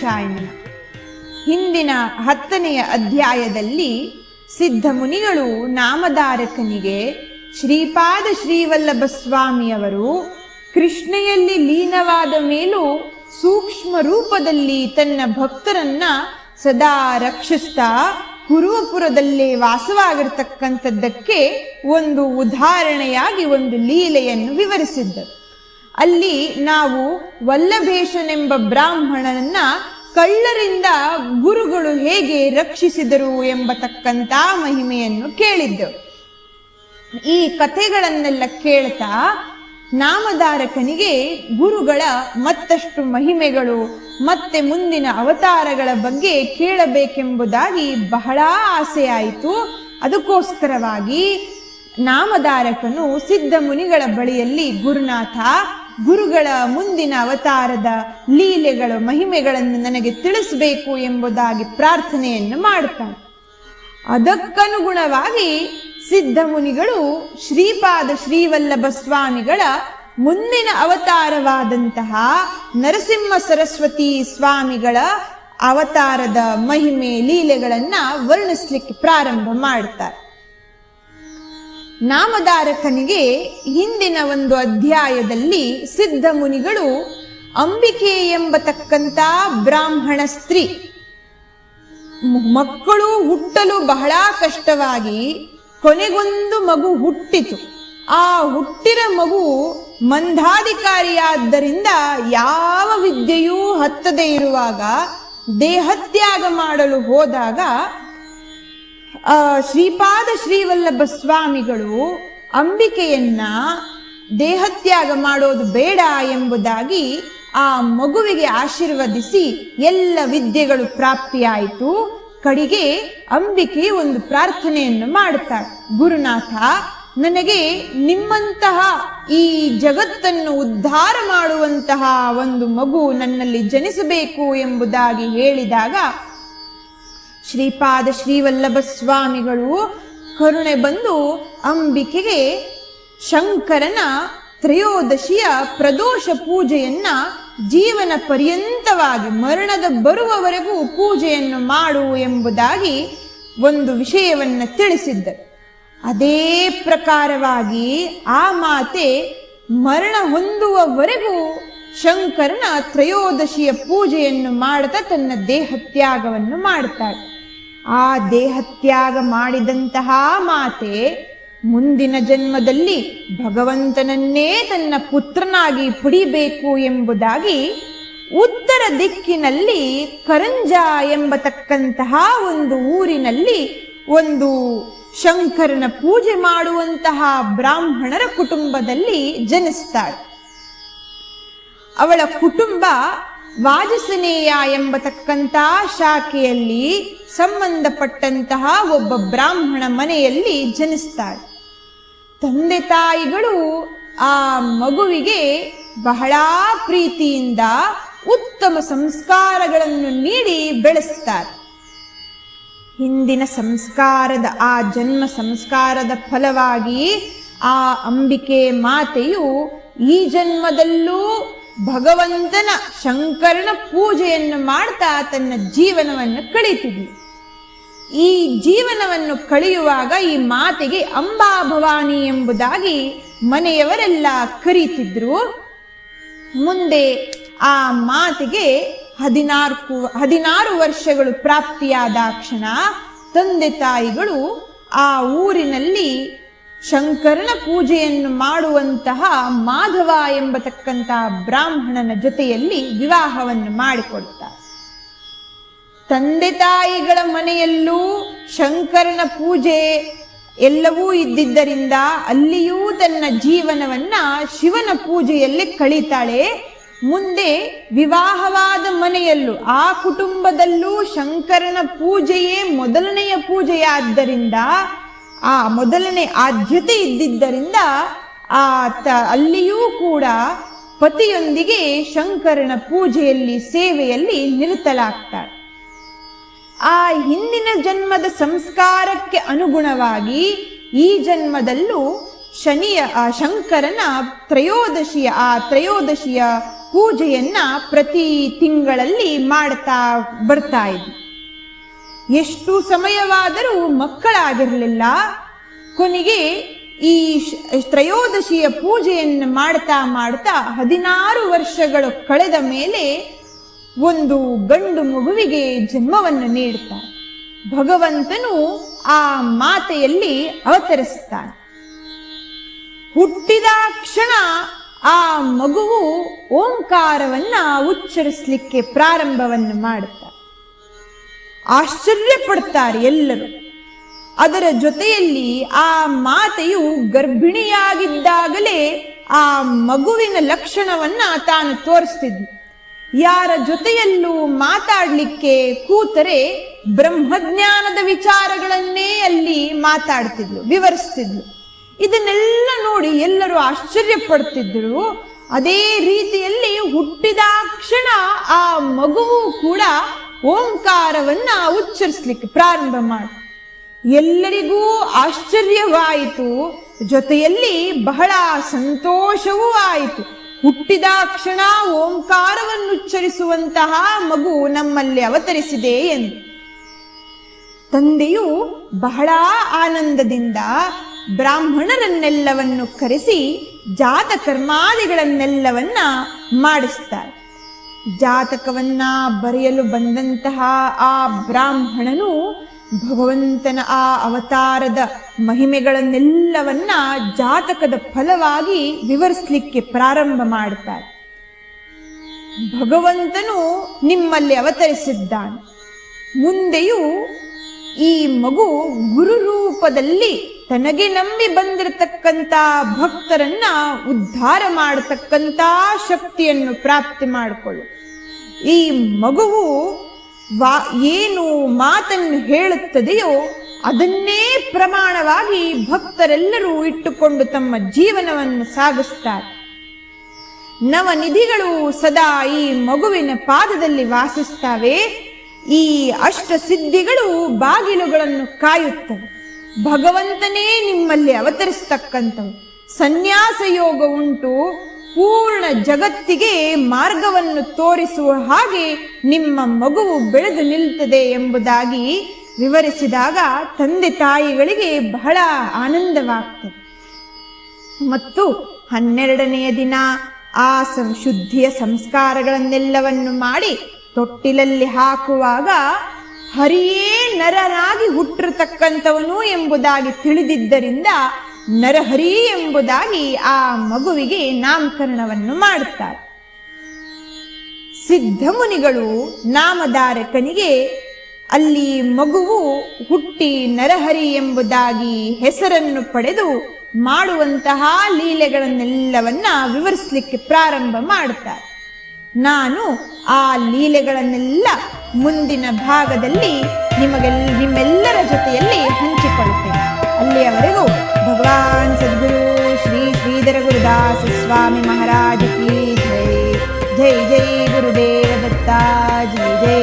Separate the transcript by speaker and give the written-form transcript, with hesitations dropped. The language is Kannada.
Speaker 1: ದಕ್ಷಾಯನ. ಹಿಂದಿನ 10ನೇ ಅಧ್ಯಾಯದಲ್ಲಿ ಸಿದ್ಧ ಮುನಿಗಳು ನಾಮಧಾರಕನಿಗೆ ಶ್ರೀಪಾದ ಶ್ರೀವಲ್ಲಭ ಸ್ವಾಮಿಯವರು ಕೃಷ್ಣೆಯಲ್ಲಿ ಲೀನವಾದ ಮೇಲೂ ಸೂಕ್ಷ್ಮ ರೂಪದಲ್ಲಿ ತನ್ನ ಭಕ್ತರನ್ನ ಸದಾ ರಕ್ಷಿಸ್ತಾ ಕುರುವಪುರದಲ್ಲೇ ವಾಸವಾಗಿರ್ತಕ್ಕಂಥದ್ದಕ್ಕೆ ಒಂದು ಉದಾಹರಣೆಯಾಗಿ ಒಂದು ಲೀಲೆಯನ್ನು ವಿವರಿಸಿದ್ದರು. ಅಲ್ಲಿ ನಾವು ವಲ್ಲಭೇಶನೆಂಬ ಬ್ರಾಹ್ಮಣನನ್ನ ಕಳ್ಳರಿಂದ ಗುರುಗಳು ಹೇಗೆ ರಕ್ಷಿಸಿದರು ಎಂಬತಕ್ಕಂಥ ಮಹಿಮೆಯನ್ನು ಕೇಳಿದ್ದೆವು. ಈ ಕಥೆಗಳನ್ನೆಲ್ಲ ಕೇಳ್ತಾ ನಾಮಧಾರಕನಿಗೆ ಗುರುಗಳ ಮತ್ತಷ್ಟು ಮಹಿಮೆಗಳು ಮತ್ತೆ ಮುಂದಿನ ಅವತಾರಗಳ ಬಗ್ಗೆ ಕೇಳಬೇಕೆಂಬುದಾಗಿ ಬಹಳ ಆಸೆಯಾಯಿತು. ಅದಕ್ಕೋಸ್ಕರವಾಗಿ ನಾಮಧಾರಕನು ಸಿದ್ಧ ಮುನಿಗಳ ಬಳಿಯಲ್ಲಿ ಗುರುನಾಥ, ಗುರುಗಳ ಮುಂದಿನ ಅವತಾರದ ಲೀಲೆಗಳು ಮಹಿಮೆಗಳನ್ನು ನನಗೆ ತಿಳಿಸಬೇಕು ಎಂಬುದಾಗಿ ಪ್ರಾರ್ಥನೆಯನ್ನು ಮಾಡುತ್ತಾನೆ. ಅದಕ್ಕನುಗುಣವಾಗಿ ಸಿದ್ಧ ಮುನಿಗಳು ಶ್ರೀಪಾದ ಶ್ರೀವಲ್ಲಭ ಸ್ವಾಮಿಗಳ ಮುಂದಿನ ಅವತಾರವಾದಂತಹ ನರಸಿಂಹ ಸರಸ್ವತಿ ಸ್ವಾಮಿಗಳ ಅವತಾರದ ಮಹಿಮೆ ಲೀಲೆಗಳನ್ನ ವರ್ಣಿಸ್ಲಿಕ್ಕೆ ಪ್ರಾರಂಭ ಮಾಡ್ತಾರೆ. ನಾಮಧಾರಕನಿಗೆ ಹಿಂದಿನ ಒಂದು ಅಧ್ಯಾಯದಲ್ಲಿ ಸಿದ್ಧ ಮುನಿಗಳು ಅಂಬಿಕೆ ಎಂಬತಕ್ಕಂಥ ಬ್ರಾಹ್ಮಣ ಸ್ತ್ರೀ ಮಕ್ಕಳು ಹುಟ್ಟಲು ಬಹಳ ಕಷ್ಟವಾಗಿ ಕೊನೆಗೊಂದು ಮಗು ಹುಟ್ಟಿತು. ಆ ಹುಟ್ಟಿದ ಮಗು ಮಂದಾಧಿಕಾರಿಯಾದ್ದರಿಂದ ಯಾವ ವಿದ್ಯೆಯೂ ಹತ್ತದೇ ಇರುವಾಗ ದೇಹತ್ಯಾಗ ಮಾಡಲು ಹೋದಾಗ ಶ್ರೀಪಾದ ಶ್ರೀವಲ್ಲಭ ಸ್ವಾಮಿಗಳು ಅಂಬಿಕೆಯನ್ನ ದೇಹತ್ಯಾಗ ಮಾಡೋದು ಬೇಡ ಎಂಬುದಾಗಿ ಆ ಮಗುವಿಗೆ ಆಶೀರ್ವದಿಸಿ ಎಲ್ಲ ವಿದ್ಯೆಗಳು ಪ್ರಾಪ್ತಿಯಾಯಿತು. ಕಡೆಗೆ ಅಂಬಿಕೆ ಒಂದು ಪ್ರಾರ್ಥನೆಯನ್ನು ಮಾಡುತ್ತಾಳೆ, ಗುರುನಾಥ, ನನಗೆ ನಿಮ್ಮಂತಹ ಈ ಜಗತ್ತನ್ನು ಉದ್ಧಾರ ಮಾಡುವಂತಹ ಒಂದು ಮಗು ನನ್ನಲ್ಲಿ ಜನಿಸಬೇಕು ಎಂಬುದಾಗಿ ಹೇಳಿದಾಗ ಶ್ರೀಪಾದ ಶ್ರೀವಲ್ಲಭ ಸ್ವಾಮಿಗಳು ಕರುಣೆ ಬಂದು ಅಂಬಿಕೆಗೆ ಶಂಕರನ ತ್ರಯೋದಶಿಯ ಪ್ರದೋಷ ಪೂಜೆಯನ್ನ ಜೀವನ ಪರ್ಯಂತವಾಗಿ ಮರಣದ ಬರುವವರೆಗೂ ಪೂಜೆಯನ್ನು ಮಾಡು ಎಂಬುದಾಗಿ ಒಂದು ವಿಷಯವನ್ನು ತಿಳಿಸಿದ್ದರು. ಅದೇ ಪ್ರಕಾರವಾಗಿ ಆ ಮಾತೆ ಮರಣ ಹೊಂದುವವರೆಗೂ ಶಂಕರನ ತ್ರಯೋದಶಿಯ ಪೂಜೆಯನ್ನು ಮಾಡುತ್ತಾ ತನ್ನ ದೇಹತ್ಯಾಗವನ್ನು ಮಾಡುತ್ತಾಳೆ. ಆ ದೇಹತ್ಯಾಗ ಮಾಡಿದಂತಹ ಮಾತೆ ಮುಂದಿನ ಜನ್ಮದಲ್ಲಿ ಭಗವಂತನನ್ನೇ ತನ್ನ ಪುತ್ರನಾಗಿ ಪಡಿಬೇಕು ಎಂಬುದಾಗಿ ಉತ್ತರ ದಿಕ್ಕಿನಲ್ಲಿ ಕರಂಜ ಎಂಬತಕ್ಕಂತಹ ಒಂದು ಊರಿನಲ್ಲಿ ಒಂದು ಶಂಕರನ ಪೂಜೆ ಮಾಡುವಂತಹ ಬ್ರಾಹ್ಮಣರ ಕುಟುಂಬದಲ್ಲಿ ಜನಿಸ್ತಾಳೆ. ಅವಳ ಕುಟುಂಬ ವಾಜಸನೇಯ ಎಂಬತಕ್ಕಂಥ ಶಾಖೆಯಲ್ಲಿ ಸಂಬಂಧಪಟ್ಟಂತಹ ಒಬ್ಬ ಬ್ರಾಹ್ಮಣ ಮನೆಯಲ್ಲಿ ಜನಿಸ್ತಾಳೆ. ತಂದೆ ತಾಯಿಗಳು ಆ ಮಗುವಿಗೆ ಬಹಳ ಪ್ರೀತಿಯಿಂದ ಉತ್ತಮ ಸಂಸ್ಕಾರಗಳನ್ನು ನೀಡಿ ಬೆಳೆಸ್ತಾರೆ. ಹಿಂದಿನ ಸಂಸ್ಕಾರದ ಆ ಜನ್ಮ ಸಂಸ್ಕಾರದ ಫಲವಾಗಿ ಆ ಅಂಬಿಕೆ ಮಾತೆಯು ಈ ಜನ್ಮದಲ್ಲೂ ಭಗವಂತನ ಶಂಕರನ ಪೂಜೆಯನ್ನು ಮಾಡ್ತಾ ತನ್ನ ಜೀವನವನ್ನು ಕಳೀತಿದ್ಲು. ಈ ಜೀವನವನ್ನು ಕಳೆಯುವಾಗ ಈ ಮಾತೆಗೆ ಅಂಬಾ ಭವಾನಿ ಎಂಬುದಾಗಿ ಮನೆಯವರೆಲ್ಲ ಕರೀತಿದ್ರು. ಮುಂದೆ ಆ ಮಾತೆಗೆ 16 ವರ್ಷಗಳು ಪ್ರಾಪ್ತಿಯಾದ ಕ್ಷಣ ತಂದೆ ತಾಯಿಗಳು ಆ ಊರಿನಲ್ಲಿ ಶಂಕರನ ಪೂಜೆಯನ್ನು ಮಾಡುವಂತಹ ಮಾಧವ ಎಂಬತಕ್ಕಂತಹ ಬ್ರಾಹ್ಮಣನ ಜೊತೆಯಲ್ಲಿ ವಿವಾಹವನ್ನು ಮಾಡಿಕೊಡ್ತಾರೆ. ತಂದೆ ತಾಯಿಗಳ ಮನೆಯಲ್ಲೂ ಶಂಕರನ ಪೂಜೆ ಎಲ್ಲವೂ ಇದ್ದಿದ್ದರಿಂದ ಅಲ್ಲಿಯೂ ತನ್ನ ಜೀವನವನ್ನ ಶಿವನ ಪೂಜೆಯಲ್ಲಿ ಕಳೀತಾಳೆ. ಮುಂದೆ ವಿವಾಹವಾದ ಮನೆಯಲ್ಲೂ ಆ ಕುಟುಂಬದಲ್ಲೂ ಶಂಕರನ ಪೂಜೆಯೇ ಮೊದಲನೆಯ ಪೂಜೆಯಾದ್ದರಿಂದ ಆ ಮೊದಲನೇ ಆದ್ಯತೆ ಇದ್ದಿದ್ದರಿಂದ ಅಲ್ಲಿಯೂ ಕೂಡ ಪತಿಯೊಂದಿಗೆ ಶಂಕರನ ಪೂಜೆಯಲ್ಲಿ ಸೇವೆಯಲ್ಲಿ ನಿರತಲಾಗ್ತಾಳೆ. ಆ ಹಿಂದಿನ ಜನ್ಮದ ಸಂಸ್ಕಾರಕ್ಕೆ ಅನುಗುಣವಾಗಿ ಈ ಜನ್ಮದಲ್ಲೂ ಶಂಕರನ ತ್ರಯೋದಶಿಯ ಪೂಜೆಯನ್ನ ಪ್ರತಿ ತಿಂಗಳಲ್ಲಿ ಮಾಡ್ತಾ ಬರ್ತಾ ಇದ್ಲು. ಎಷ್ಟು ಸಮಯವಾದರೂ ಮಕ್ಕಳಾಗಿರಲಿಲ್ಲ. ಕೊನೆಗೆ ಈ ತ್ರಯೋದಶಿಯ ಪೂಜೆಯನ್ನು ಮಾಡ್ತಾ ಮಾಡ್ತಾ 16 ವರ್ಷಗಳು ಕಳೆದ ಮೇಲೆ ಒಂದು ಗಂಡು ಮಗುವಿಗೆ ಜನ್ಮವನ್ನು ನೀಡುತ್ತಾರೆ. ಭಗವಂತನು ಆ ಮಾತೆಯಲ್ಲಿ ಅವತರಿಸ್ತಾನೆ. ಹುಟ್ಟಿದ ಕ್ಷಣ ಆ ಮಗುವು ಓಂಕಾರವನ್ನ ಉಚ್ಚರಿಸಲಿಕ್ಕೆ ಪ್ರಾರಂಭವನ್ನು ಮಾಡುತ್ತಾರೆ. ಆಶ್ಚರ್ಯ ಪಡ್ತಾರೆ ಎಲ್ಲರೂ. ಅದರ ಜೊತೆಯಲ್ಲಿ ಆ ಮಾತೆಯು ಗರ್ಭಿಣಿಯಾಗಿದ್ದಾಗಲೇ ಆ ಮಗುವಿನ ಲಕ್ಷಣವನ್ನ ತಾನು ತೋರಿಸ್ತಿದ್ಲು. ಯಾರ ಜೊತೆಯಲ್ಲೂ ಮಾತಾಡ್ಲಿಕ್ಕೆ ಕೂತರೆ ಬ್ರಹ್ಮಜ್ಞಾನದ ವಿಚಾರಗಳನ್ನೇ ಅಲ್ಲಿ ಮಾತಾಡ್ತಿದ್ಲು, ವಿವರಿಸ್ತಿದ್ಲು. ಇದನ್ನೆಲ್ಲ ನೋಡಿ ಎಲ್ಲರೂ ಆಶ್ಚರ್ಯ ಪಡ್ತಿದ್ರು. ಅದೇ ರೀತಿಯಲ್ಲಿ ಹುಟ್ಟಿದ ಕ್ಷಣ ಆ ಮಗುವು ಕೂಡ ಓಂಕಾರವನ್ನ ಉಚ್ಚರಿಸಲಿಕ್ಕೆ ಪ್ರಾರಂಭ ಮಾಡಿ ಎಲ್ಲರಿಗೂ ಆಶ್ಚರ್ಯವಾಯಿತು. ಜೊತೆಯಲ್ಲಿ ಬಹಳ ಸಂತೋಷವೂ ಆಯಿತು. ಹುಟ್ಟಿದ ಕ್ಷಣ ಓಂಕಾರವನ್ನು ಉಚ್ಚರಿಸುವಂತಹ ಮಗು ನಮ್ಮಲ್ಲಿ ಅವತರಿಸಿದೆ ಎಂದು. ತಂದೆಯು ಬಹಳ ಆನಂದದಿಂದ ಬ್ರಾಹ್ಮಣರನ್ನೆಲ್ಲವನ್ನು ಕರೆಸಿ ಜಾತಕರ್ಮಾದಿಗಳನ್ನೆಲ್ಲವನ್ನ ಮಾಡಿಸ್ತಾರೆ. ಜಾತಕವನ್ನ ಬರೆಯಲು ಬಂದಂತಹ ಆ ಬ್ರಾಹ್ಮಣನು ಭಗವಂತನ ಆ ಅವತಾರದ ಮಹಿಮೆಗಳನ್ನೆಲ್ಲವನ್ನ ಜಾತಕದ ಫಲವಾಗಿ ವಿವರಿಸಲಿಕ್ಕೆ ಪ್ರಾರಂಭ ಮಾಡುತ್ತಾರೆ. ಭಗವಂತನು ನಿಮ್ಮಲ್ಲಿ ಅವತರಿಸಿದ್ದಾನೆ. ಮುಂದೆಯೂ ಈ ಮಗು ಗುರು ರೂಪದಲ್ಲಿ ತನಗೆ ನಂಬಿ ಬಂದಿರತಕ್ಕಂತ ಭಕ್ತರನ್ನ ಉದ್ಧಾರ ಮಾಡತಕ್ಕಂತ ಶಕ್ತಿಯನ್ನು ಪ್ರಾಪ್ತಿ ಮಾಡಿಕೊಳ್ಳು. ಈ ಮಗುವು ಏನು ಮಾತನ್ನು ಹೇಳುತ್ತದೆಯೋ ಅದನ್ನೇ ಪ್ರಮಾಣವಾಗಿ ಭಕ್ತರೆಲ್ಲರೂ ಇಟ್ಟುಕೊಂಡು ತಮ್ಮ ಜೀವನವನ್ನು ಸಾಗಿಸ್ತಾರೆ. ನವನಿಧಿಗಳು ಸದಾ ಈ ಮಗುವಿನ ಪಾದದಲ್ಲಿ ವಾಸಿಸ್ತವೆ. ಈ ಅಷ್ಟ ಸಿದ್ಧಿಗಳು ಬಾಗಿಲುಗಳನ್ನು ಕಾಯುತ್ತವೆ. ಭಗವಂತನೇ ನಿಮ್ಮಲ್ಲಿ ಅವತರಿಸ್ತಕ್ಕಂಥವು. ಸನ್ಯಾಸ ಯೋಗ ಉಂಟು. ಪೂರ್ಣ ಜಗತ್ತಿಗೆ ಮಾರ್ಗವನ್ನು ತೋರಿಸುವ ಹಾಗೆ ನಿಮ್ಮ ಮಗುವು ಬೆಳೆದು ನಿಲ್ತದೆ ಎಂಬುದಾಗಿ ವಿವರಿಸಿದಾಗ ತಂದೆ ತಾಯಿಗಳಿಗೆ ಬಹಳ ಆನಂದವಾಗ್ತದೆ. ಮತ್ತು 12ನೆಯ ದಿನ ಆ ಶುದ್ಧಿಯ ಸಂಸ್ಕಾರಗಳನ್ನೆಲ್ಲವನ್ನು ಮಾಡಿ ತೊಟ್ಟಿಲಲ್ಲಿ ಹಾಕುವಾಗ ಹರಿಯೇ ನರನಾಗಿ ಹುಟ್ಟಿರತಕ್ಕಂಥವನು ಎಂಬುದಾಗಿ ತಿಳಿದಿದ್ದರಿಂದ ನರಹರಿ ಎಂಬುದಾಗಿ ಆ ಮಗುವಿಗೆ ನಾಮಕರಣವನ್ನು ಮಾಡುತ್ತಾರೆ. ಸಿದ್ಧಮುನಿಗಳು ನಾಮಧಾರಕನಿಗೆ ಅಲ್ಲಿ ಮಗುವು ಹುಟ್ಟಿ ನರಹರಿ ಎಂಬುದಾಗಿ ಹೆಸರನ್ನು ಪಡೆದು ಮಾಡುವಂತಹ ಲೀಲೆಗಳನ್ನೆಲ್ಲವನ್ನ ವಿವರಿಸಲಿಕ್ಕೆ ಪ್ರಾರಂಭ ಮಾಡುತ್ತಾರೆ. ನಾನು ಆ ಲೀಲೆಗಳನ್ನೆಲ್ಲ ಮುಂದಿನ ಭಾಗದಲ್ಲಿ ನಿಮ್ಮೆಲ್ಲರ ಜೊತೆಯಲ್ಲಿ ಹಂಚಿಕೊಳ್ಳುತ್ತೇನೆ. ಅಲ್ಲಿಯವರೆಗೂ ಭಗವಾನ್ ಸದ್ಗುರು ಶ್ರೀ ಶ್ರೀಧರ ಗುರುದಾಸ ಸ್ವಾಮಿ ಮಹಾರಾಜ್ ಕಿ ಜೈ. ಜೈ ಜೈ ಗುರುದೇವ ದತ್ತ. ಜೈ ಜೈ.